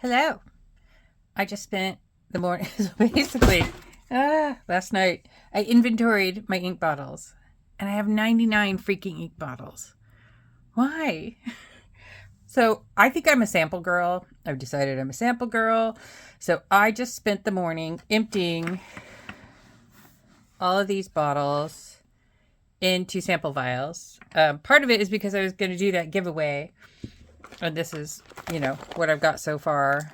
Hello. I just spent the morning, so basically, last night, I inventoried my ink bottles, and I have 99 freaking ink bottles. Why? So I think I'm a sample girl. I've decided I'm a sample girl. So I just spent the morning emptying all of these bottles into sample vials. Part of it is because I was going to do that giveaway. And this is, what I've got so far.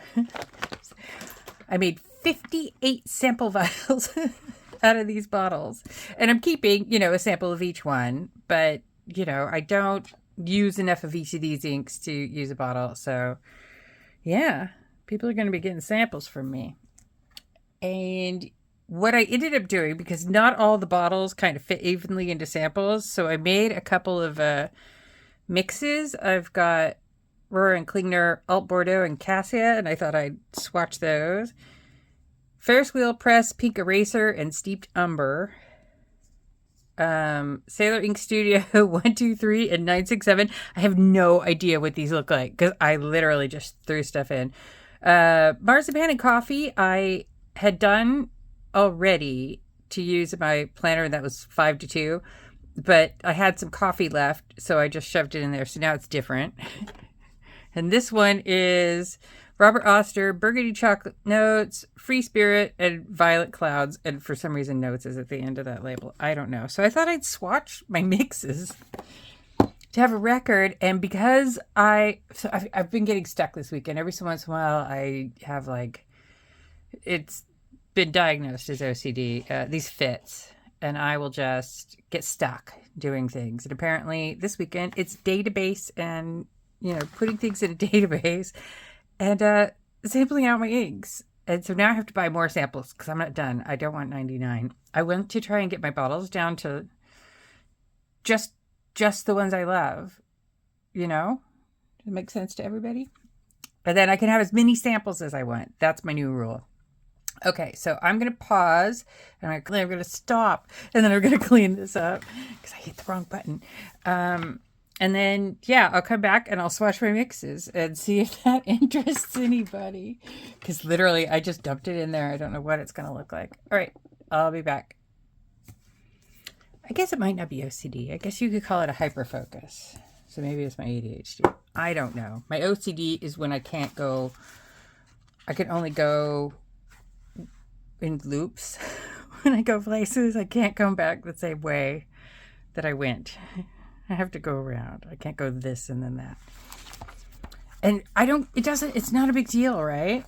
I made 58 sample vials out of these bottles. And I'm keeping, a sample of each one. But, I don't use enough of each of these inks to use a bottle. So, yeah, people are going to be getting samples from me. And what I ended up doing, because not all the bottles kind of fit evenly into samples, so I made a couple of mixes. I've got Rohrer and Klingner, Alt Bordeaux, and Cassia, and I thought I'd swatch those. Ferris Wheel Press, Pink Eraser, and Steeped Umber. Sailor Ink Studio 123 and 967. I have no idea what these look like because I literally just threw stuff in. Marzipan and Coffee, I had done already to use my planner, and that was 5 to 2. But I had some coffee left, so I just shoved it in there. So now it's different. And this one is Robert Oster, Burgundy Chocolate Notes, Free Spirit, and Violet Clouds. And for some reason, Notes is at the end of that label. I don't know. So I thought I'd swatch my mixes to have a record. And because I've been getting stuck this weekend. Every so once in a while, I have it's been diagnosed as OCD, these fits. And I will just get stuck doing things. And apparently this weekend, it's database and putting things in a database and sampling out my inks. And so now I have to buy more samples because I'm not done. I don't want 99. I want to try and get my bottles down to just the ones I love. Does it make sense to everybody? And then I can have as many samples as I want. That's my new rule. Okay, so I'm going to pause, and I'm going to stop, and then I'm going to clean this up because I hit the wrong button. And then, I'll come back and I'll swatch my mixes and see if that interests anybody. Because literally, I just dumped it in there. I don't know what it's going to look like. All right, I'll be back. I guess it might not be OCD. I guess you could call it a hyperfocus. So maybe it's my ADHD. I don't know. My OCD is when I can only go in loops. When I go places, I can't come back the same way that I went. I have to go around. I can't go this and then that. And it's not a big deal, right?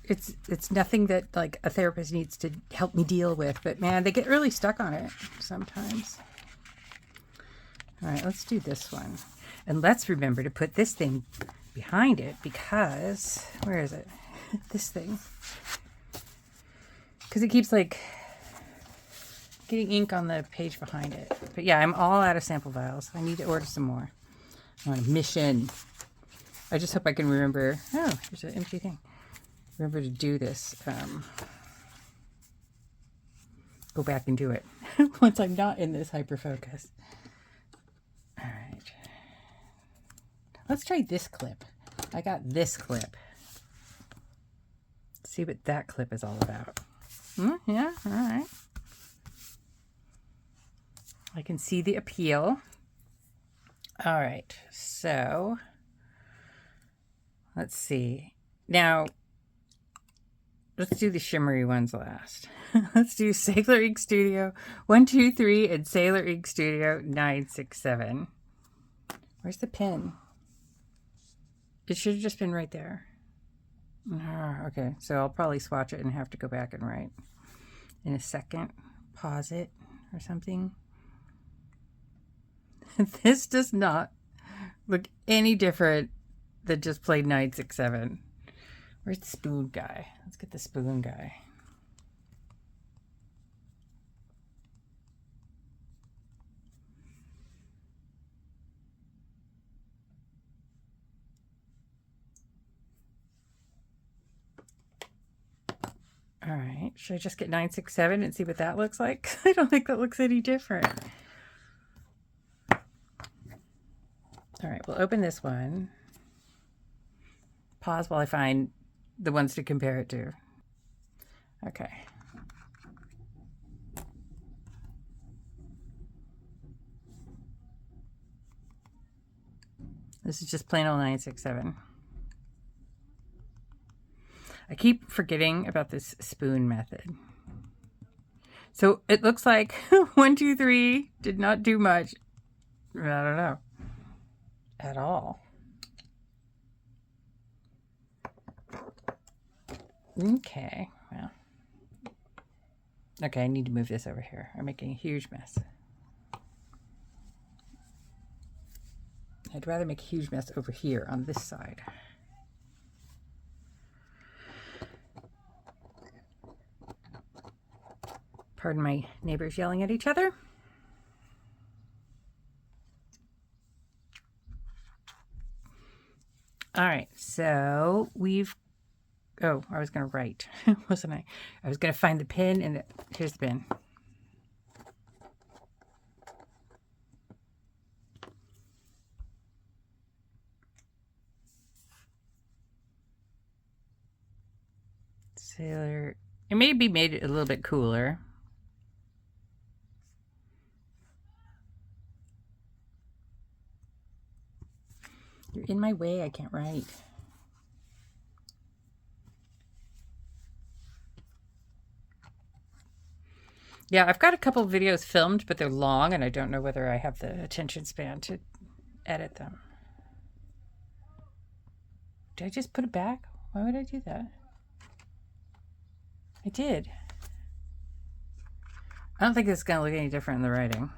It's nothing that a therapist needs to help me deal with, but man, they get really stuck on it sometimes. All right, let's do this one. And let's remember to put this thing behind it because, where is it? This thing. Because it keeps getting ink on the page behind it. But yeah, I'm all out of sample vials. I need to order some more. I'm on a mission. I just hope I can remember. Oh, here's an empty thing. Remember to do this. Go back and do it once I'm not in this hyperfocus. All right. Let's try this clip. I got this clip. Let's see what that clip is all about. Yeah, all right. I can see the appeal. All right, so let's see. Now, let's do the shimmery ones last. Let's do Sailor Ink Studio 123 and Sailor Ink Studio 967. Where's the pin? It should have just been right there. Okay, so I'll probably swatch it and have to go back and write in a second. Pause it or something. This does not look any different than just plain 967. Where's the spoon guy? Let's get the spoon guy. All right, should I just get 967 and see what that looks like? I don't think that looks any different. All right, we'll open this one. Pause while I find the ones to compare it to. Okay. This is just plain old 967. I keep forgetting about this spoon method. So it looks like 1, 2, 3 did not do much. I don't know. At all. Okay. Well. Okay, I need to move this over here. I'm making a huge mess. I'd rather make a huge mess over here on this side. Pardon my neighbors yelling at each other. All right, so we've... Oh, I was going to write, wasn't I? I was going to find the pin, and here's the pin. Sailor. It maybe made it a little bit cooler. You're in my way. I can't write. Yeah, I've got a couple of videos filmed, but they're long, and I don't know whether I have the attention span to edit them. Did I just put it back? Why would I do that? I did. I don't think it's going to look any different in the writing.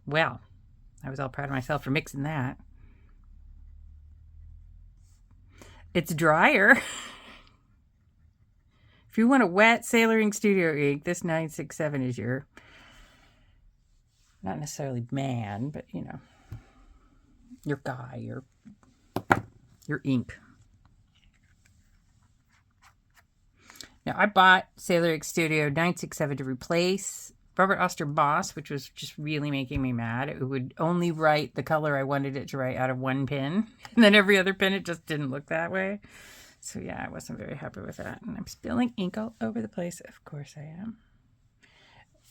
Well, I was all proud of myself for mixing that. It's drier. If you want a wet Sailoring Studio ink, this 967 is your, not necessarily man, but you know, your guy, your ink. Now, I bought Sailoring Studio 967 to replace Robert Oster Boss, which was just really making me mad. It would only write the color I wanted it to write out of one pin. And then every other pin, it just didn't look that way. So yeah, I wasn't very happy with that. And I'm spilling ink all over the place. Of course I am.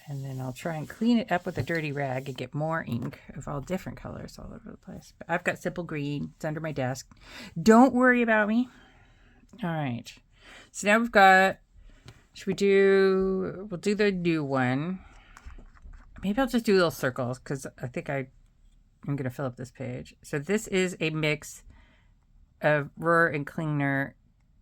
And then I'll try and clean it up with a dirty rag and get more ink of all different colors all over the place. But I've got simple green. It's under my desk. Don't worry about me. All right. So now we've got, we'll do the new one. Maybe I'll just do little circles because I think I'm going to fill up this page. So this is a mix of Rohr and Klingner,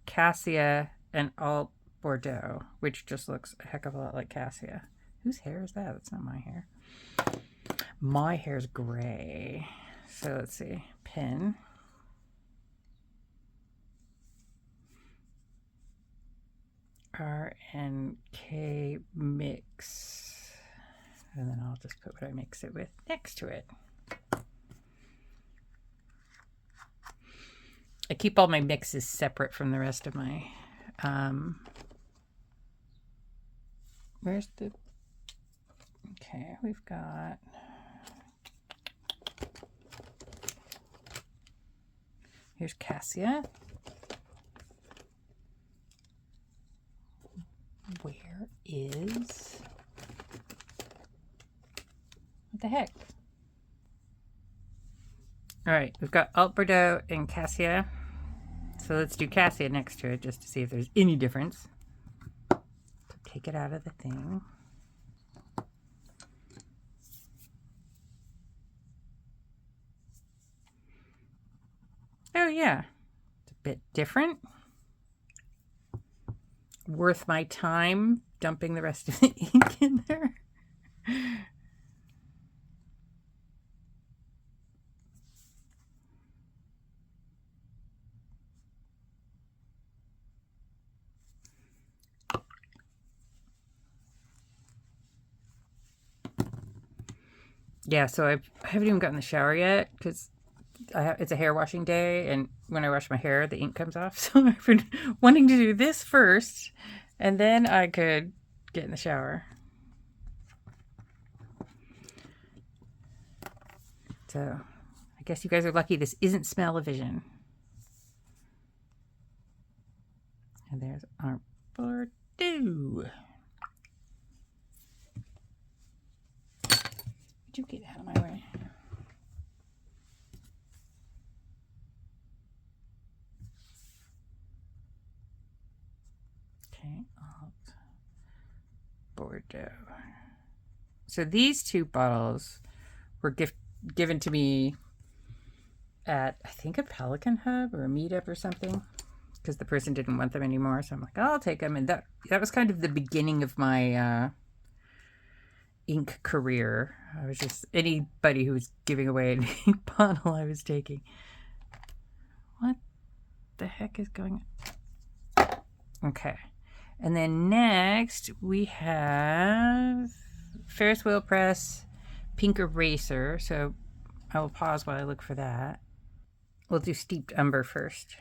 Cassia, and Alt Bordeaux, which just looks a heck of a lot like Cassia. Whose hair is that? That's not my hair. My hair's gray. So let's see. Pin. R and K mix. And then I'll just put what I mix it with next to it. I keep all my mixes separate from the rest of my, where's the, okay, we've got, here's Cassia. Where is, what the heck? All right, we've got Alt Bordeaux and Cassia. So let's do Cassia next to it just to see if there's any difference. So take it out of the thing. Oh yeah, it's a bit different. Worth my time dumping the rest of the ink in there. Yeah, so I haven't even gotten in the shower yet because it's a hair washing day, and when I wash my hair, the ink comes off. So I've been wanting to do this first, and then I could get in the shower. So I guess you guys are lucky this isn't smell-o-vision. And there's our Bordeaux. Would you get out of my way? Okay, alt Bordeaux. So these two bottles were given to me at, I think, a Pelican Hub or a meetup or something, because the person didn't want them anymore. So I'm like, oh, I'll take them. And that was kind of the beginning of my ink career. I was just anybody who was giving away an ink bottle I was taking. What the heck is going on? Okay. And then next we have Ferris Wheel Press Pink Eraser. So I will pause while I look for that. We'll do Steeped Umber first.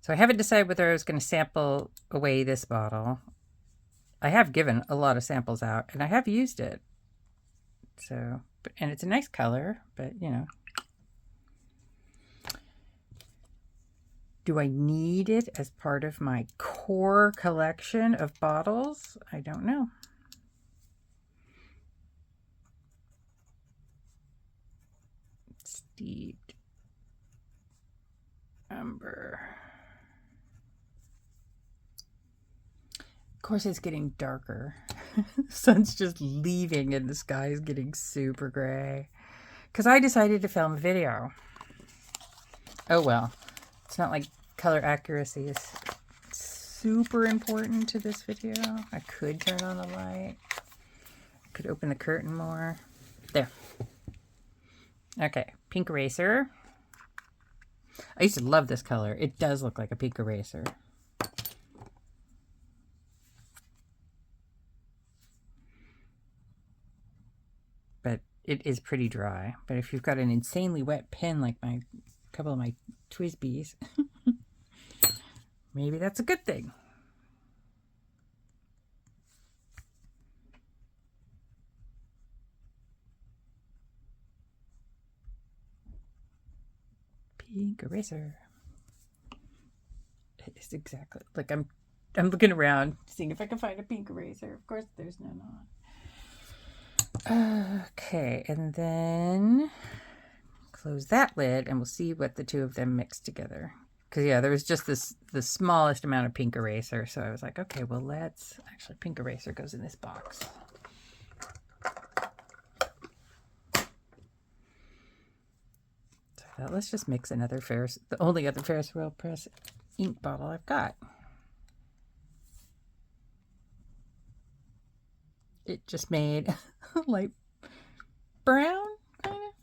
So I haven't decided whether I was going to sample away this bottle. I have given a lot of samples out, and I have used it. So, and it's a nice color, but you know. Do I need it as part of my core collection of bottles? I don't know. Steeped Umber. Of course, it's getting darker. The sun's just leaving and the sky is getting super gray. Because I decided to film a video. Oh well. It's not like color accuracy is super important to this video. I could turn on the light. Could open the curtain more. There. Okay, Pink Eraser. I used to love this color. It does look like a pink eraser. But it is pretty dry. But if you've got an insanely wet pen like a couple of my Twisbees, maybe that's a good thing. Pink eraser. It's exactly like I'm looking around, seeing if I can find a pink eraser. Of course, there's none on. Okay, and then close that lid, and we'll see what the two of them mix together. Because yeah, there was just the smallest amount of pink eraser, so I was like, okay, well let's actually pink eraser goes in this box. So let's just mix another the only other Ferris Wheel Press ink bottle I've got. It just made light brown, kind of.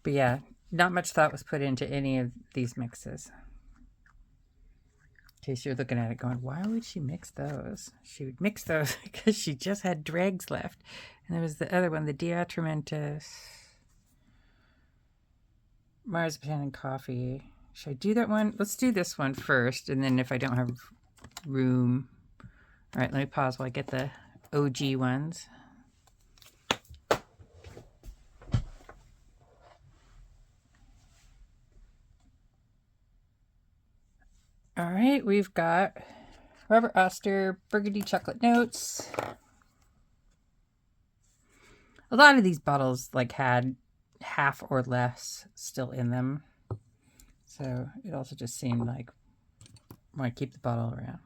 But yeah, not much thought was put into any of these mixes. In case you're looking at it going, why would she mix those? She would mix those because she just had dregs left. And there was the other one, the Diatramentus Marzipan and Coffee. Should I do that one? Let's do this one first. And then if I don't have room. All right, let me pause while I get the OG ones. All right, we've got Robert Oster Burgundy Chocolate Notes. A lot of these bottles like had half or less still in them. So it also just seemed like I want to keep the bottle around.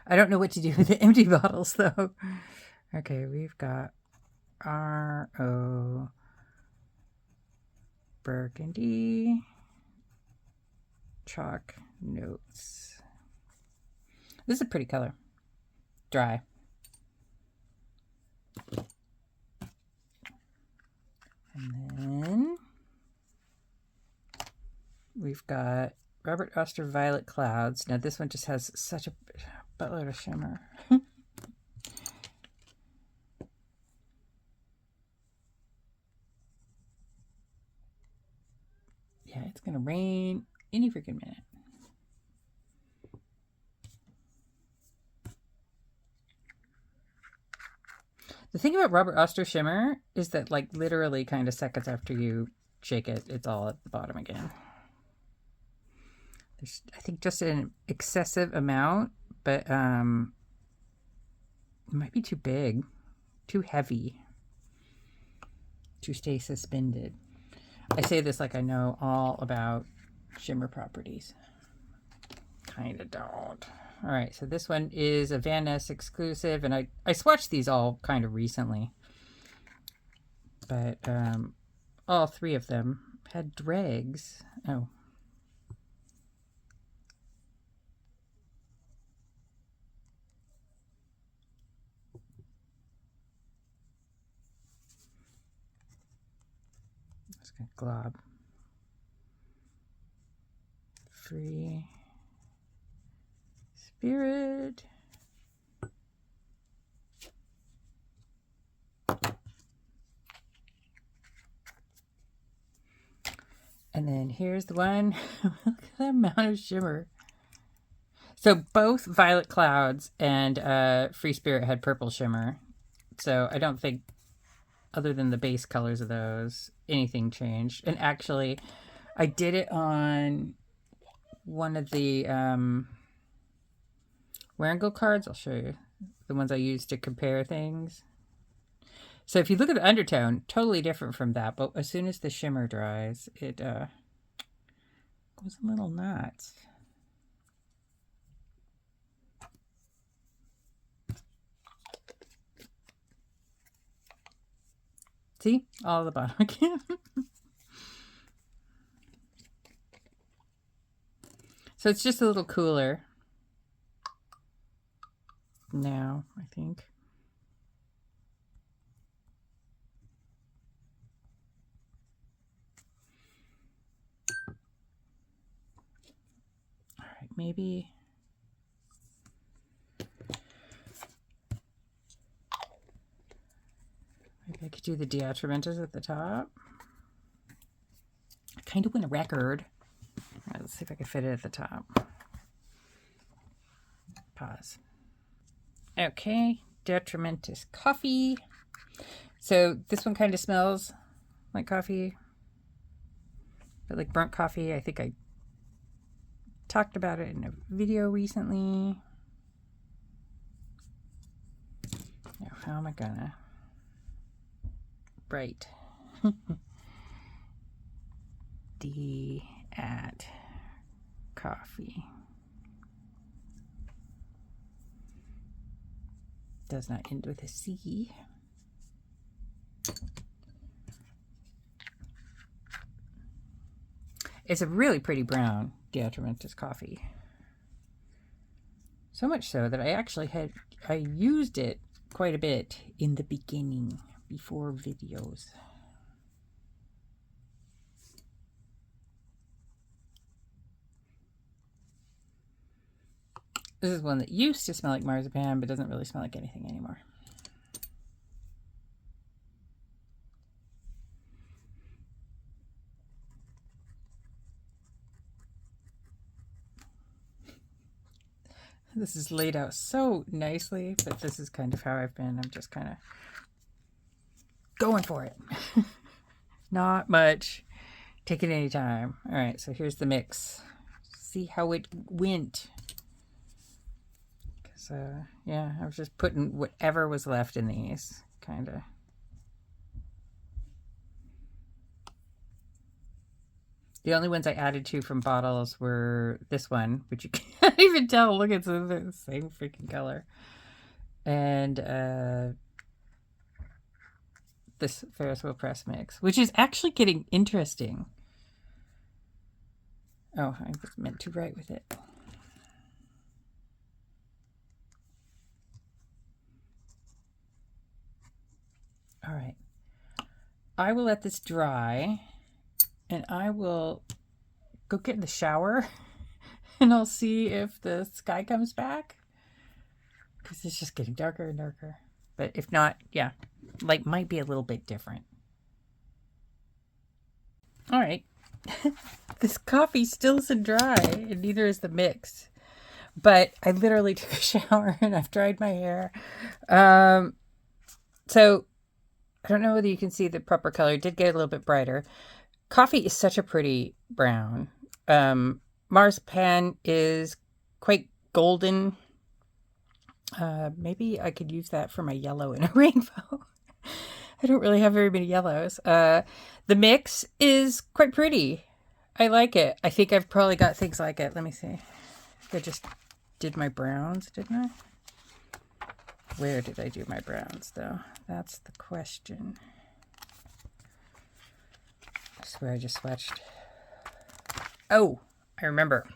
I don't know what to do with the empty bottles though. Okay, we've got R.O. Burgundy Chalk Notes. This is a pretty color. Dry. And then we've got Robert Oster Violet Clouds. Now this one just has such a buttload of shimmer. Yeah, it's going to rain any freaking minute. The thing about Robert Oster shimmer is that, like, literally kind of seconds after you shake it, it's all at the bottom again. There's, I think, just an excessive amount, but it might be too big, too heavy to stay suspended. I say this like I know all about shimmer properties. Kind of don't. All right, so this one is a Van Ness exclusive, and I swatched these all kind of recently. But all three of them had dregs. Oh. It's going to glob. Free Spirit. And then here's the one. Look at the amount of shimmer. So both Violet Clouds and Free Spirit had purple shimmer. So I don't think, other than the base colors of those, anything changed. And actually, I did it on one of the Wear and Go cards. I'll show you the ones I used to compare things. So if you look at the undertone, totally different from that. But as soon as the shimmer dries, it goes a little nuts. See? All the bottom again. So it's just a little cooler now, I think. All right, maybe I could do the Diatramentus at the top. I kind of want a record. All right, let's see if I can fit it at the top. Pause. Okay, Detrimentus coffee. So this one kind of smells like coffee, but like burnt coffee. I think I talked about it in a video recently. Now, how am I gonna write D at coffee? Does not end with a C. It's a really pretty brown Diatramentus coffee. So much so that I used it quite a bit in the beginning, before videos. This is one that used to smell like marzipan, but doesn't really smell like anything anymore. This is laid out so nicely, but this is kind of how I've been. I'm just kind of going for it. Not much. Taking any time. All right, so here's the mix. See how it went. Because, yeah, I was just putting whatever was left in these, kind of. The only ones I added to from bottles were this one, which you can't even tell. Look, it's the same freaking color. And this Ferris Wheel Press mix, which is actually getting interesting. Oh, I was meant to write with it. All right. I will let this dry. And I will go get in the shower and I'll see if the sky comes back. Because it's just getting darker and darker. But if not, yeah, light might be a little bit different. All right. This coffee still isn't dry, and neither is the mix. But I literally took a shower and I've dried my hair. So I don't know whether you can see the proper color. It did get a little bit brighter. Coffee is such a pretty brown. Marzipan is quite golden. Maybe I could use that for my yellow in a rainbow. I don't really have very many yellows. The mix is quite pretty. I like it. I think I've probably got things like it. Let me see. I just did my browns, didn't I? Where did I do my browns, though? That's the question. I swear I just swatched. Oh, I remember.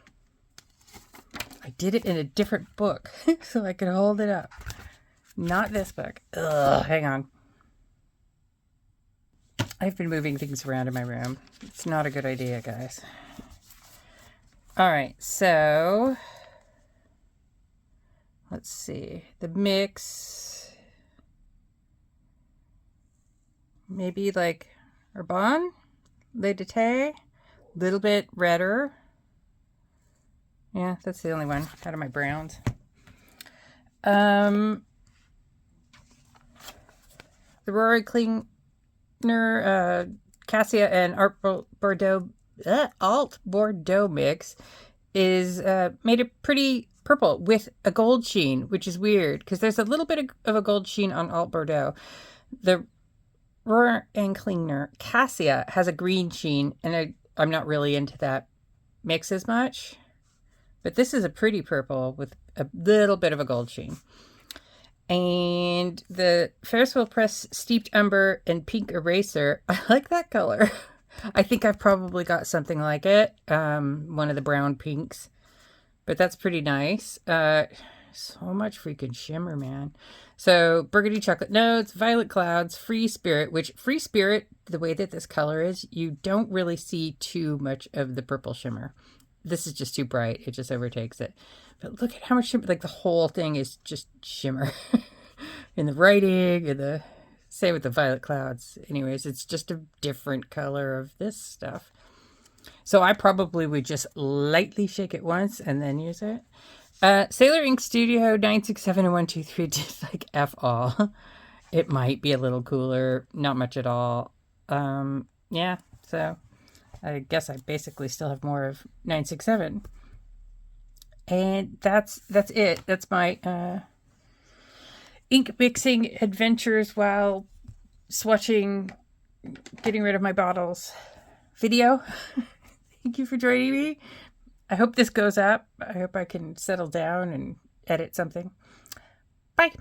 I did it in a different book so I could hold it up. Not this book. Ugh, hang on. I've been moving things around in my room. It's not a good idea, guys. All right, so let's see. The mix, maybe like Urban, Le Détail, little bit redder. Yeah, that's the only one out of my browns. The Rory Klingner, Cassia and Alt Bordeaux mix is made a pretty purple with a gold sheen, which is weird because there's a little bit of a gold sheen on Alt Bordeaux. The Rory and Klingner Cassia has a green sheen, and I'm not really into that mix as much. But this is a pretty purple with a little bit of a gold sheen. And the Ferris Wheel Press Steeped Umber and Pink Eraser, I like that color. I think I've probably got something like it. One of the brown pinks. But that's pretty nice. So much freaking shimmer, man. So Burgundy Chocolate Notes, Violet Clouds, Free Spirit, which Free Spirit, the way that this color is, you don't really see too much of the purple shimmer. This is just too bright. It just overtakes it. But look at how much shimmer, like the whole thing is just shimmer. In the writing, and the same with the Violet Clouds. Anyways, it's just a different color of this stuff. So I probably would just lightly shake it once and then use it. Sailor Ink Studio 967 and 123 did like F all. It might be a little cooler. Not much at all. Yeah, so I guess I basically still have more of 967. And that's it. That's my ink mixing adventures while swatching, getting rid of my bottles video. Thank you for joining me. I hope this goes up. I hope I can settle down and edit something. Bye.